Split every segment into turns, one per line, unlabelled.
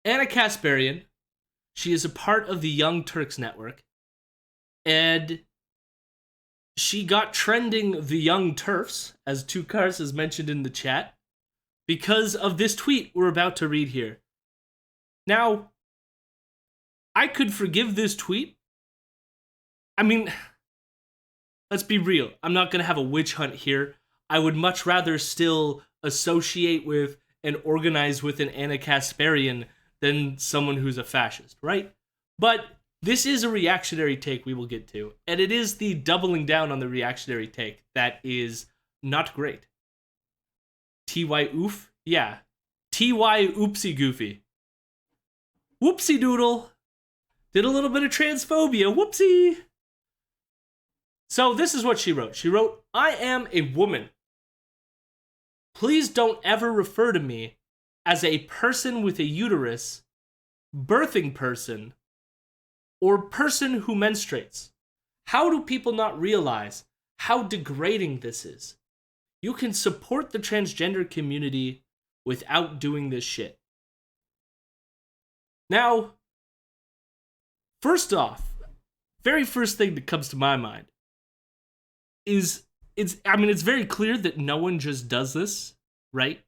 Anna Kasparian. She is a part of the Young Turks network. And she got trending the Young Turks, as Two Cars has mentioned in the chat, because of this tweet we're about to read here. Now, I could forgive this tweet. I mean, let's be real. I'm not going to have a witch hunt here. I would much rather still associate with and organize with an Anna Kasparian than someone who's a fascist, right? But this is a reactionary take we will get to, and it is the doubling down on the reactionary take that is not great. TY oof? Yeah. TY oopsie goofy. Whoopsie doodle. Did a little bit of transphobia. Whoopsie. So this is what she wrote. She wrote, I am a woman. Please don't ever refer to me as a person with a uterus, birthing person, or person who menstruates. How do people not realize how degrading this is? You can support the transgender community without doing this shit. Now, first off, very first thing that comes to my mind is it's very clear that no one just does this, right?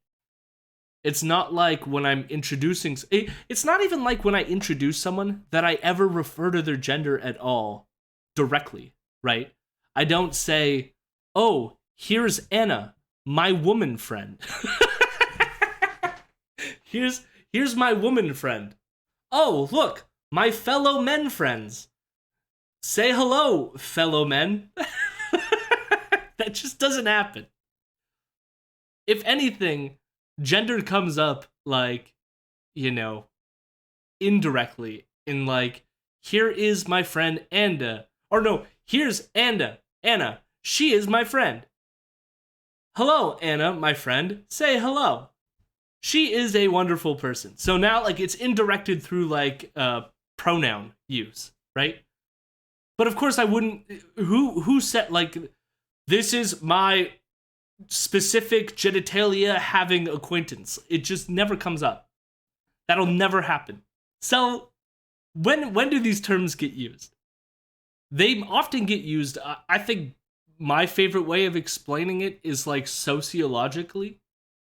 It's not like when I'm introducing... It's not even like when I introduce someone that I ever refer to their gender at all directly, right? I don't say, oh, here's Anna, my woman friend. Here's my woman friend. Oh, look, my fellow men friends. Say hello, fellow men. That just doesn't happen. If anything, gender comes up like, indirectly in like, here is my friend Anna. Or no, here's Anna. Anna, she is my friend. Hello, Anna, my friend. Say hello. She is a wonderful person. So now, like, it's indirected through, like, pronoun use, right? But of course I wouldn't... Who said, like, this is my specific genitalia having acquaintance? It just never comes up. That'll never happen. So, when do these terms get used? They often get used, I think my favorite way of explaining it is, like, sociologically,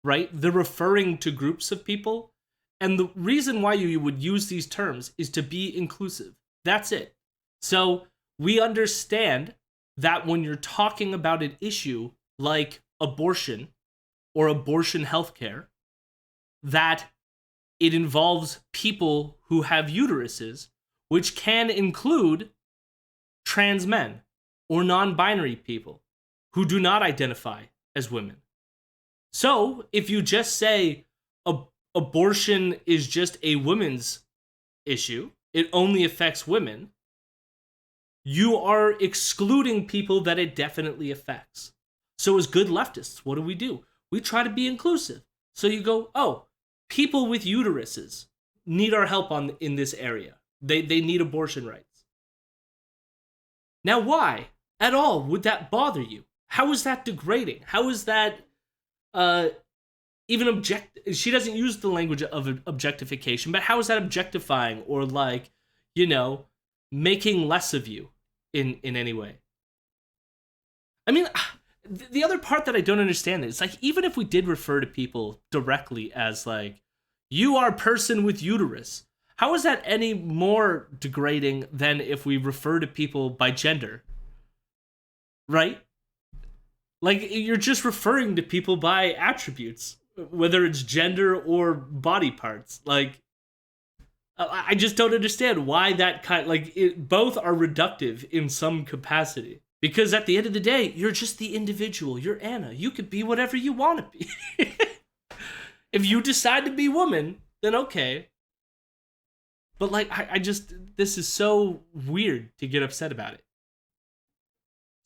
right? They're referring to groups of people, and the reason why you would use these terms is to be inclusive. That's it. So we understand that when you're talking about an issue like abortion or abortion healthcare, that it involves people who have uteruses, which can include trans men or non-binary people who do not identify as women. So, if you just say abortion is just a women's issue, it only affects women, you are excluding people that it definitely affects. So as good leftists, what do? We try to be inclusive. So you go, oh, people with uteruses need our help in this area. They need abortion rights. Now why, at all, would that bother you? How is that degrading? How is that... even she doesn't use the language of objectification, but how is that objectifying or like, making less of you in any way? I mean, the other part that I don't understand is like, even if we did refer to people directly as like, you are person with uterus, how is that any more degrading than if we refer to people by gender? Right? Like, you're just referring to people by attributes, whether it's gender or body parts. Like, I just don't understand why that both are reductive in some capacity. Because at the end of the day, you're just the individual. You're Anna. You could be whatever you want to be. If you decide to be woman, then okay. But like, this is so weird to get upset about it.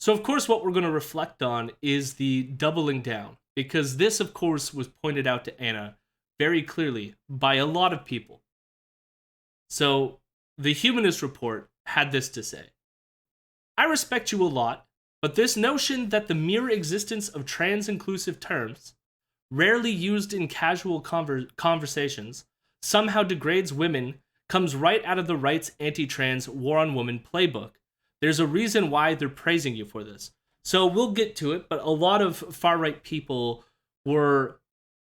So, of course, what we're going to reflect on is the doubling down, because this, of course, was pointed out to Anna very clearly by a lot of people. So, the Humanist Report had this to say. I respect you a lot, but this notion that the mere existence of trans-inclusive terms, rarely used in casual conversations, somehow degrades women comes right out of the right's anti-trans war on women playbook. There's a reason why they're praising you for this. So we'll get to it, but a lot of far-right people were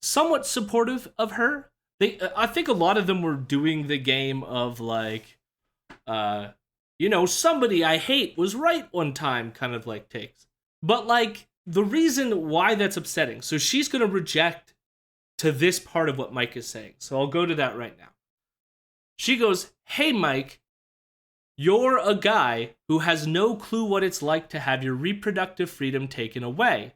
somewhat supportive of her. I think a lot of them were doing the game of like, somebody I hate was right one time kind of like takes. But like, the reason why that's upsetting, so she's going to reject to this part of what Mike is saying. So I'll go to that right now. She goes, "Hey, Mike, you're a guy who has no clue what it's like to have your reproductive freedom taken away.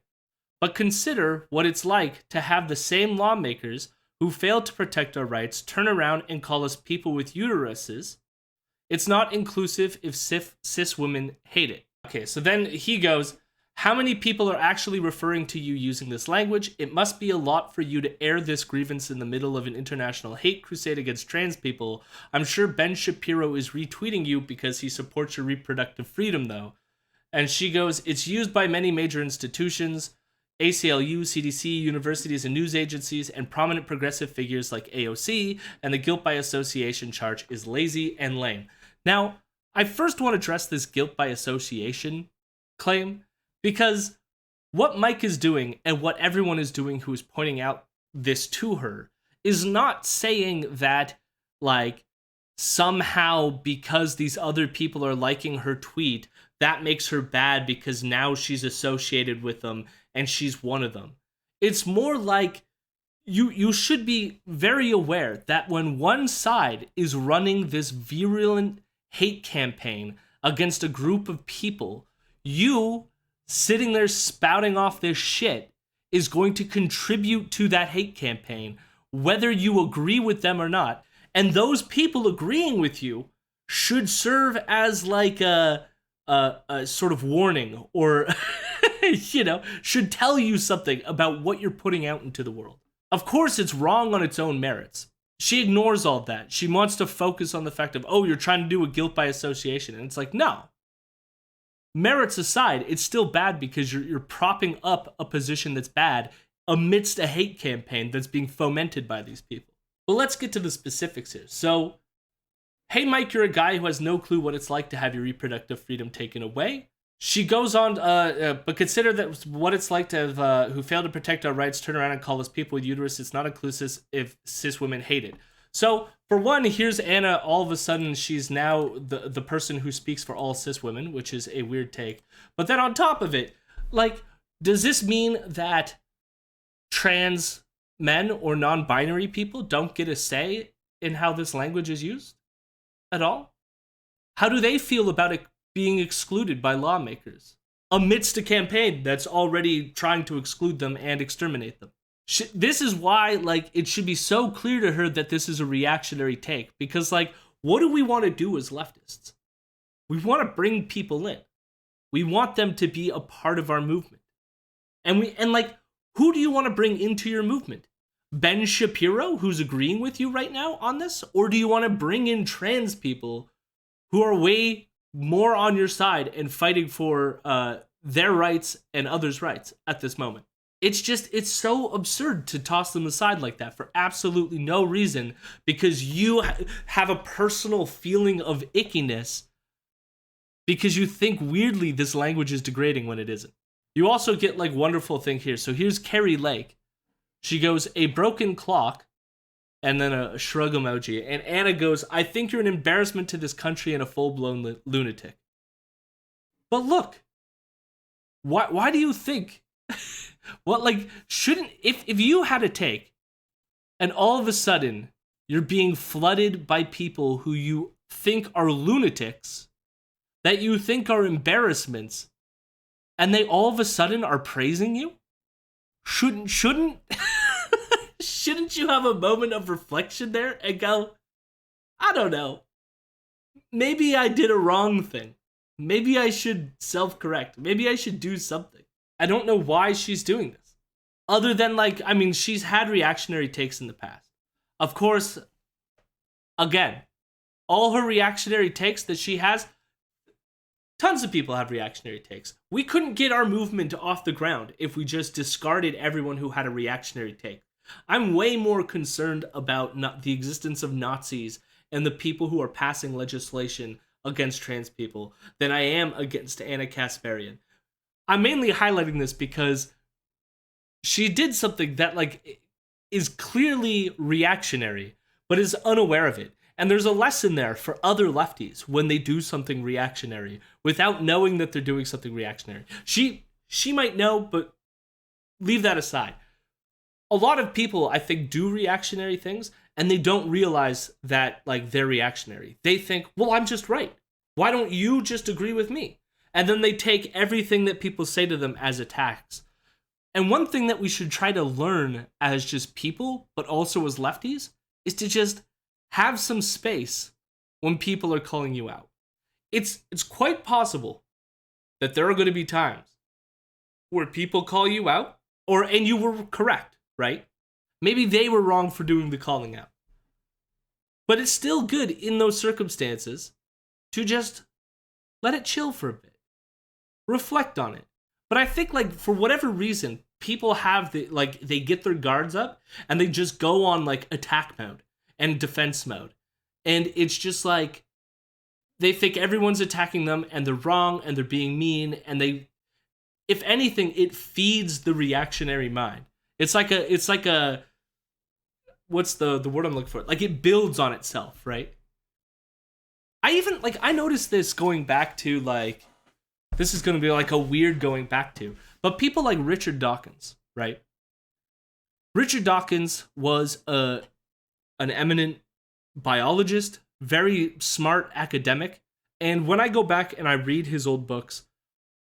But consider what it's like to have the same lawmakers who fail to protect our rights turn around and call us people with uteruses. It's not inclusive if cis women hate it." Okay, so then he goes, "How many people are actually referring to you using this language? It must be a lot for you to air this grievance in the middle of an international hate crusade against trans people. I'm sure Ben Shapiro is retweeting you because he supports your reproductive freedom, though." And she goes, "It's used by many major institutions, ACLU, CDC, universities and news agencies, and prominent progressive figures like AOC, and the guilt by association charge is lazy and lame." Now, I first want to address this guilt by association claim, because what Mike is doing and what everyone is doing who is pointing out this to her is not saying that, like, somehow because these other people are liking her tweet, that makes her bad because now she's associated with them and she's one of them. It's more like you should be very aware that when one side is running this virulent hate campaign against a group of people, you sitting there spouting off this shit is going to contribute to that hate campaign, whether you agree with them or not. And those people agreeing with you should serve as like a sort of warning, or should tell you something about what you're putting out into the world. Of course, it's wrong on its own merits. She ignores all that. She wants to focus on the fact of, oh, you're trying to do a guilt by association. And it's like, no. Merits aside, it's still bad because you're propping up a position that's bad amidst a hate campaign that's being fomented by these people. But let's get to the specifics here. So, "Hey, Mike, you're a guy who has no clue what it's like to have your reproductive freedom taken away." She goes on, but consider that what it's like to have, who fail to protect our rights turn around and call us people with uterus. It's not inclusive if cis women hate it. So, for one, here's Anna, all of a sudden, she's now the person who speaks for all cis women, which is a weird take. But then on top of it, like, does this mean that trans men or non-binary people don't get a say in how this language is used at all? How do they feel about it being excluded by lawmakers amidst a campaign that's already trying to exclude them and exterminate them? This is why, like, it should be so clear to her that this is a reactionary take, because, like, what do we want to do as leftists? We want to bring people in. We want them to be a part of our movement. And like, who do you want to bring into your movement? Ben Shapiro, who's agreeing with you right now on this? Or do you want to bring in trans people who are way more on your side and fighting for their rights and others' rights at this moment? It's so absurd to toss them aside like that for absolutely no reason, because you have a personal feeling of ickiness because you think weirdly this language is degrading when it isn't. You also get, like, wonderful thing here. So here's Carrie Lake. She goes, "A broken clock," and then a shrug emoji. And Anna goes, "I think you're an embarrassment to this country and a full-blown lunatic." But look, why do you think... What, like, shouldn't, if you had a take and all of a sudden you're being flooded by people who you think are lunatics, that you think are embarrassments, and they all of a sudden are praising you, shouldn't shouldn't you have a moment of reflection there and go, I don't know, maybe I did a wrong thing, maybe I should self-correct, maybe I should do something. I don't know why she's doing this. Other than, like, I mean, she's had reactionary takes in the past. Of course, again, all her reactionary takes that she has, tons of people have reactionary takes. We couldn't get our movement off the ground if we just discarded everyone who had a reactionary take. I'm way more concerned about not the existence of Nazis and the people who are passing legislation against trans people than I am against Anna Kasparian. I'm mainly highlighting this because she did something that like is clearly reactionary, but is unaware of it. And there's a lesson there for other lefties when they do something reactionary without knowing that they're doing something reactionary. She might know, but leave that aside. A lot of people, I think, do reactionary things, and they don't realize that like they're reactionary. They think, well, I'm just right. Why don't you just agree with me? And then they take everything that people say to them as attacks. And one thing that we should try to learn as just people, but also as lefties, is to just have some space when people are calling you out. It's quite possible that there are going to be times where people call you out, and you were correct, right? Maybe they were wrong for doing the calling out. But it's still good in those circumstances to just let it chill for a bit. Reflect on it. But I think like for whatever reason, people have they get their guards up and they just go on like attack mode and defense mode. And it's just like they think everyone's attacking them and they're wrong and they're being mean, and they, if anything, it feeds the reactionary mind. It's like a what's the word I'm looking for? Like it builds on itself, right? I noticed this going back to like, this is going to be like a weird going back to, but people like Richard Dawkins, right? Richard Dawkins was an eminent biologist, very smart academic, and when I go back and I read his old books,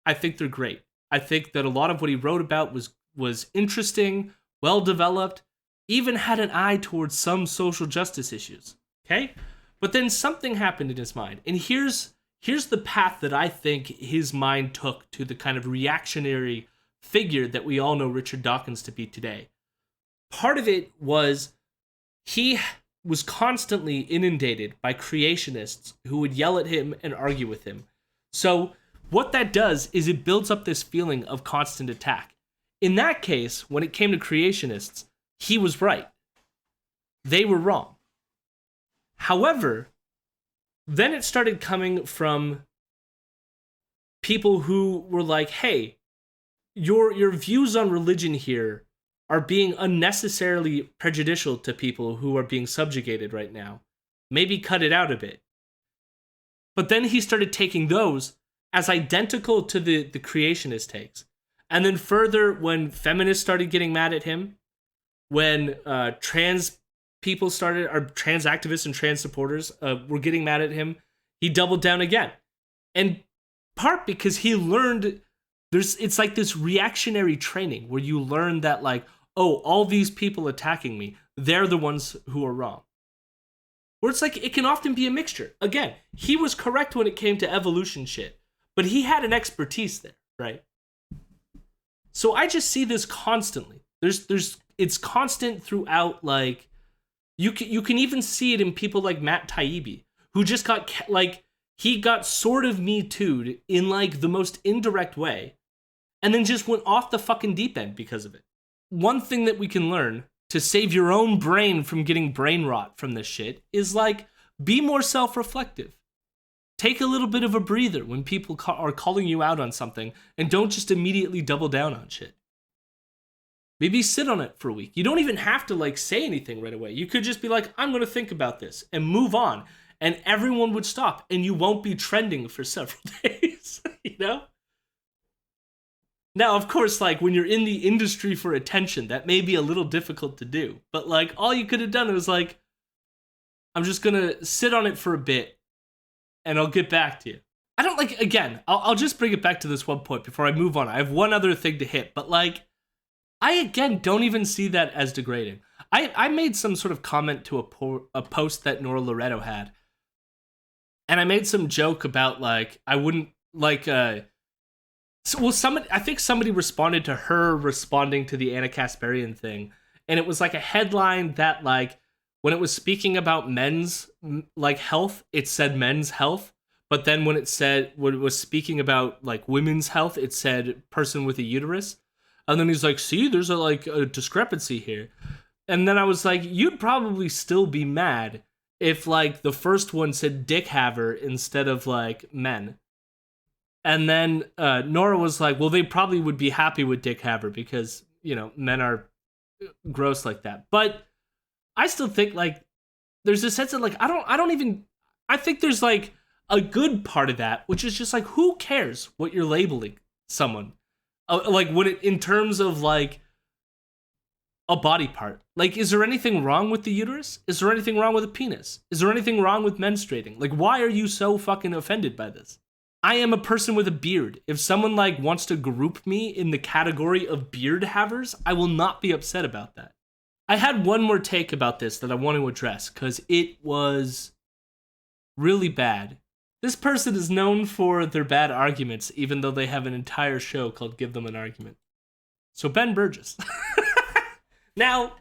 I think they're great. I think that a lot of what he wrote about was interesting, well developed, even had an eye towards some social justice issues. Okay? But then something happened in his mind. And here's the path that I think his mind took to the kind of reactionary figure that we all know Richard Dawkins to be today. Part of it was he was constantly inundated by creationists who would yell at him and argue with him. So what that does is it builds up this feeling of constant attack. In that case, when it came to creationists, he was right. They were wrong. However, then it started coming from people who were like, hey, your views on religion here are being unnecessarily prejudicial to people who are being subjugated right now. Maybe cut it out a bit. But then he started taking those as identical to the creationist takes. And then further, when feminists started getting mad at him, when trans people started, or trans activists and trans supporters were getting mad at him, he doubled down again. And part because he learned it's like this reactionary training where you learn that like, oh, all these people attacking me, they're the ones who are wrong. Where it's like, it can often be a mixture. Again, he was correct when it came to evolution shit, but he had an expertise there, right? So I just see this constantly. It's constant throughout, like, you can even see it in people like Matt Taibbi, who just got, like, he got sort of Me Too'd in, like, the most indirect way, and then just went off the fucking deep end because of it. One thing that we can learn to save your own brain from getting brain rot from this shit is, like, be more self-reflective. Take a little bit of a breather when people are calling you out on something, and don't just immediately double down on shit. Maybe sit on it for a week. You don't even have to, like, say anything right away. You could just be like, I'm going to think about this, and move on. And everyone would stop, and you won't be trending for several days, you know? Now, of course, like, when you're in the industry for attention, that may be a little difficult to do. But, like, all you could have done was, like, I'm just going to sit on it for a bit, and I'll get back to you. I don't, like, again, I'll just bring it back to this one point before I move on. I have one other thing to hit, but, like, I, again, don't even see that as degrading. I made some sort of comment to a post that Nora Loretto had, and I made some joke about, like, I wouldn't, like, I think somebody responded to her responding to the Anna Kasparian thing, and it was, like, a headline that, like, when it was speaking about men's, like, health, it said men's health, but then when it was speaking about, like, women's health, it said person with a uterus. And then he's like, see, there's a discrepancy here. And then I was like, you'd probably still be mad if, like, the first one said dick haver instead of, like, men. And then Nora was like, well, they probably would be happy with dick haver because, you know, men are gross like that. But I still think, like, there's a sense of, like, I think there's, like, a good part of that, which is just, like, who cares what you're labeling someone? Like, in terms of, like, a body part. Like, is there anything wrong with the uterus? Is there anything wrong with a penis? Is there anything wrong with menstruating? Like, why are you so fucking offended by this? I am a person with a beard. If someone, like, wants to group me in the category of beard havers, I will not be upset about that. I had one more take about this that I want to address, because it was really bad. This person is known for their bad arguments, even though they have an entire show called Give Them an Argument. So Ben Burgis. Now,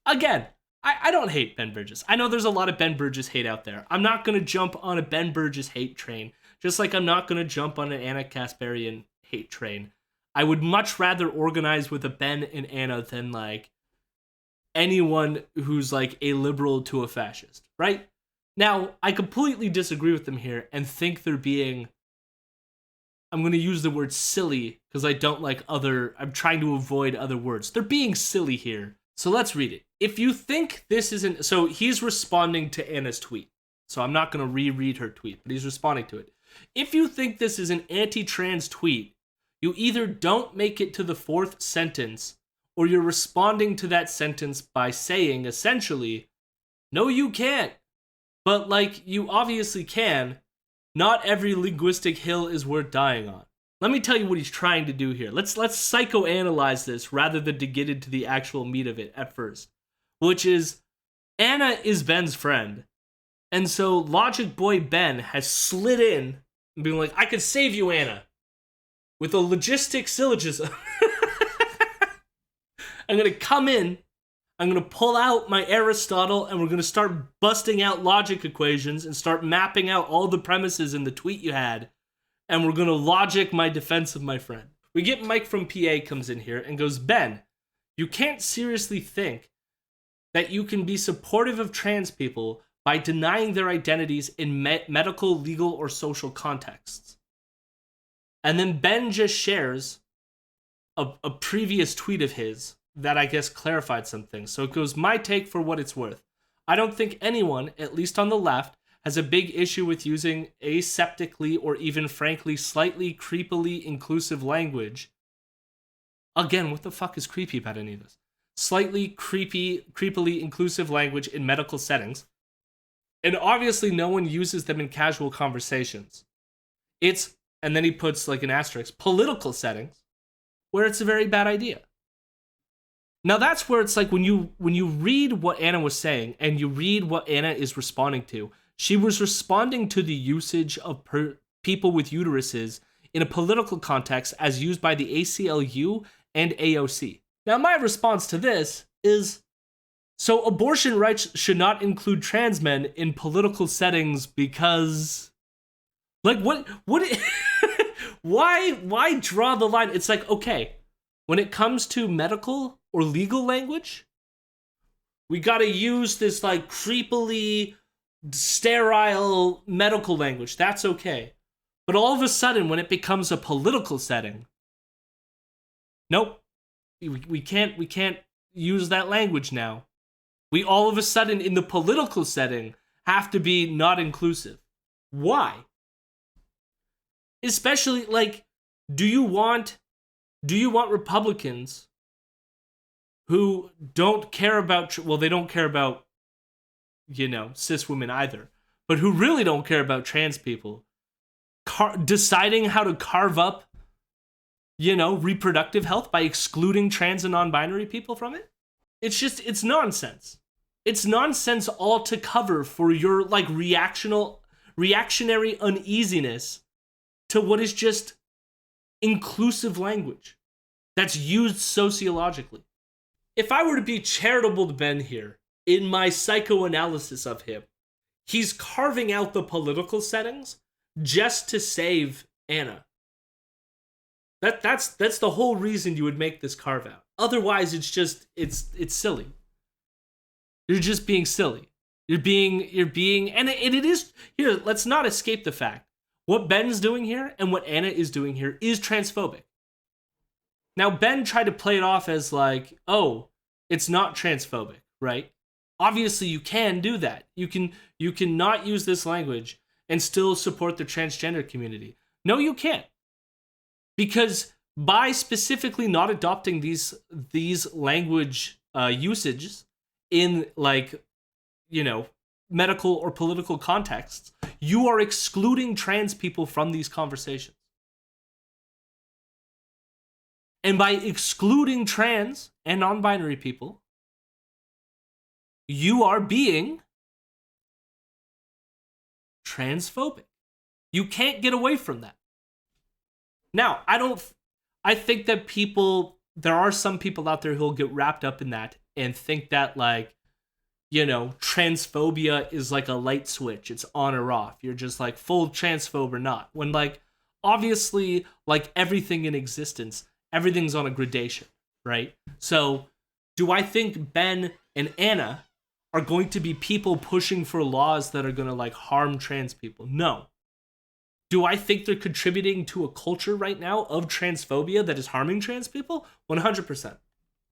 again, I don't hate Ben Burgis. I know there's a lot of Ben Burgis hate out there. I'm not going to jump on a Ben Burgis hate train, just like I'm not going to jump on an Anna Kasparian hate train. I would much rather organize with a Ben and Anna than, like, anyone who's, like, a liberal to a fascist, right? Now, I completely disagree with them here and think they're being... I'm going to use the word silly because I don't like I'm trying to avoid other words. They're being silly here. So let's read it. If you think this isn't... So he's responding to Anna's tweet. So I'm not going to reread her tweet, but he's responding to it. If you think this is an anti-trans tweet, you either don't make it to the fourth sentence, or you're responding to that sentence by saying, essentially, no, you can't. But, like, you obviously can. Not every linguistic hill is worth dying on. Let me tell you what he's trying to do here. Let's psychoanalyze this rather than to get into the actual meat of it at first. Which is, Anna is Ben's friend. And so Logic Boy Ben has slid in and been like, I can save you, Anna. With a logistic syllogism. I'm going to come in. I'm going to pull out my Aristotle and we're going to start busting out logic equations and start mapping out all the premises in the tweet you had. And we're going to logic my defense of my friend. We get Mike from PA comes in here and goes, Ben, you can't seriously think that you can be supportive of trans people by denying their identities in medical, legal, or social contexts. And then Ben just shares a previous tweet of his that I guess clarified some things. So it goes, my take for what it's worth. I don't think anyone, at least on the left, has a big issue with using aseptically or even frankly slightly creepily inclusive language. Again, what the fuck is creepy about any of this? Slightly creepily inclusive language in medical settings. And obviously no one uses them in casual conversations. It's, and then he puts like an asterisk, political settings, where it's a very bad idea. Now that's where it's like when you read what Anna was saying and you read what Anna is responding to, she was responding to the usage of people with uteruses in a political context as used by the ACLU and AOC. Now my response to this is, so abortion rights should not include trans men in political settings because, like, what why draw the line? It's like, okay, when it comes to medical or legal language, we gotta use this like creepily sterile medical language. That's okay. But all of a sudden, when it becomes a political setting, nope, we can't use that language now. We all of a sudden in the political setting have to be not inclusive. Why? Especially like, do you want Republicans who don't care about, well, they don't care about, cis women either, but who really don't care about trans people, deciding how to carve up, reproductive health by excluding trans and non-binary people from it? It's nonsense. It's nonsense all to cover for your, like, reactionary uneasiness to what is just inclusive language that's used sociologically. If I were to be charitable to Ben here, in my psychoanalysis of him, he's carving out the political settings just to save Anna. That's the whole reason you would make this carve out. Otherwise, it's silly. You're just being silly. You're being, and it is, here, let's not escape the fact. What Ben's doing here and what Anna is doing here is transphobic. Now, Ben tried to play it off as like, oh, it's not transphobic, right? Obviously, you can do that. You can not use this language and still support the transgender community. No, you can't. Because by specifically not adopting these language usages in, like, you know, medical or political contexts, you are excluding trans people from these conversations. And by excluding trans and non-binary people, you are being transphobic. You can't get away from that. Now, I think that there are some people out there who'll get wrapped up in that and think that, like, you know, transphobia is like a light switch. It's on or off. You're just like full transphobe or not. When, like, obviously, like everything in existence, everything's on a gradation, right? So, do I think Ben and Anna are going to be people pushing for laws that are going to, like, harm trans people? No. Do I think they're contributing to a culture right now of transphobia that is harming trans people? 100%.